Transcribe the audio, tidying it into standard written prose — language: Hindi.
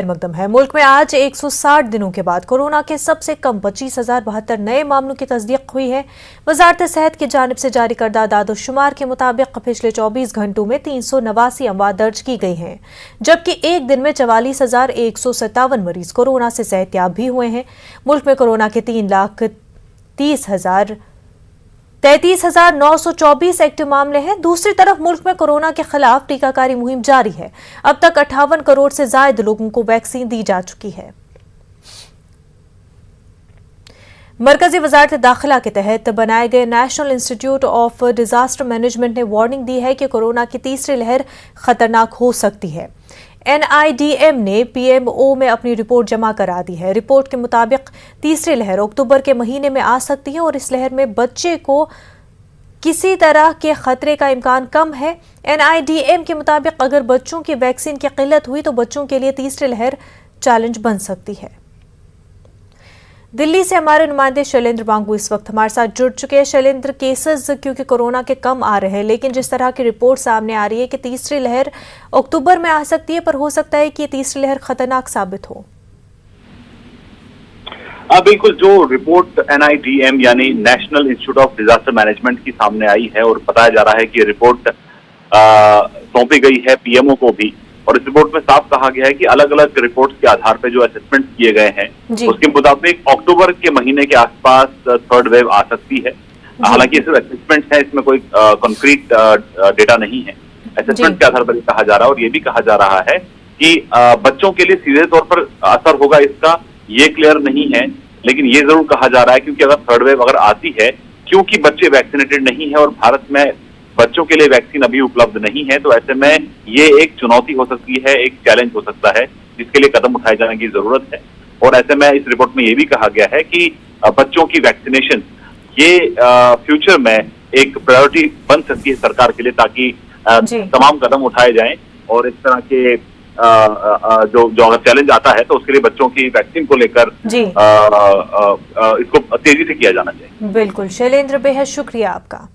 मकदम है। मुल्क में आज 160 दिनों के बाद कोरोना के सबसे कम 25,072 नए मामलों की तस्दीक हुई है। वजारत सेहत की जानिब से जारी करदा दादोशुमार के मुताबिक पिछले 24 घंटों में 389 अमवात दर्ज की गई हैं, जबकि एक दिन में 44,157 मरीज कोरोना से सेहतयाब भी हुए हैं। मुल्क में कोरोना के 3,33,924 एक्टिव मामले हैं। दूसरी तरफ मुल्क में कोरोना के खिलाफ टीकाकारी मुहिम जारी है। अब तक 58 करोड़ से ज्यादा लोगों को वैक्सीन दी जा चुकी है। मरकजी वजारत दाखिला के तहत बनाए गए national institute of disaster management ने वार्निंग दी है कि कोरोना की तीसरी लहर खतरनाक हो सकती है। NIDM ने PMO में अपनी रिपोर्ट जमा करा दी है। रिपोर्ट के मुताबिक तीसरी लहर अक्टूबर के महीने में आ सकती है और इस लहर में बच्चे को किसी तरह के खतरे का इम्कान कम है। NIDM के मुताबिक अगर बच्चों की वैक्सीन की किल्लत हुई तो बच्चों के लिए तीसरी लहर चैलेंज बन सकती है। दिल्ली से हमारे नुमाइंदे शैलेंद्र बांगू इस वक्त हमारे साथ जुड़ चुके हैं। शैलेंद्र, केसेस क्योंकि कोरोना के कम आ रहे हैं, लेकिन जिस तरह की रिपोर्ट सामने आ रही है कि तीसरी लहर अक्टूबर में आ सकती है, पर हो सकता है कि ये तीसरी लहर खतरनाक साबित हो। बिल्कुल, जो रिपोर्ट NIDM यानी national institute of disaster management की सामने आई है और बताया जा रहा है कि रिपोर्ट सौंपी गई है PMO को भी, और इस रिपोर्ट में साफ कहा गया है कि अलग अलग रिपोर्ट्स के आधार पर जो असेसमेंट किए गए हैं उसके मुताबिक अक्टूबर के महीने के आसपास थर्ड वेव आ सकती है। हालांकि ये सिर्फ असेसमेंट है, इसमें कोई कंक्रीट डेटा नहीं है। असेसमेंट के आधार पर कहा जा रहा है और ये भी कहा जा रहा है कि बच्चों के लिए सीधे तौर पर असर होगा इसका, ये क्लियर नहीं है, लेकिन ये जरूर कहा जा रहा है क्योंकि अगर थर्ड वेव अगर आती है, क्योंकि बच्चे वैक्सीनेटेड नहीं है और भारत में बच्चों के लिए वैक्सीन अभी उपलब्ध नहीं है, तो ऐसे में ये एक चुनौती हो सकती है, एक चैलेंज हो सकता है, जिसके लिए कदम उठाए जाने की जरूरत है। और ऐसे में इस रिपोर्ट में ये भी कहा गया है कि बच्चों की वैक्सीनेशन ये फ्यूचर में एक प्रायोरिटी बन सकती है सरकार के लिए, ताकि तमाम कदम उठाए जाएं और इस तरह के जो अगर चैलेंज आता है तो उसके लिए बच्चों की वैक्सीन को लेकर इसको तेजी से किया जाना चाहिए। बिल्कुल शैलेंद्र, बेहद शुक्रिया आपका।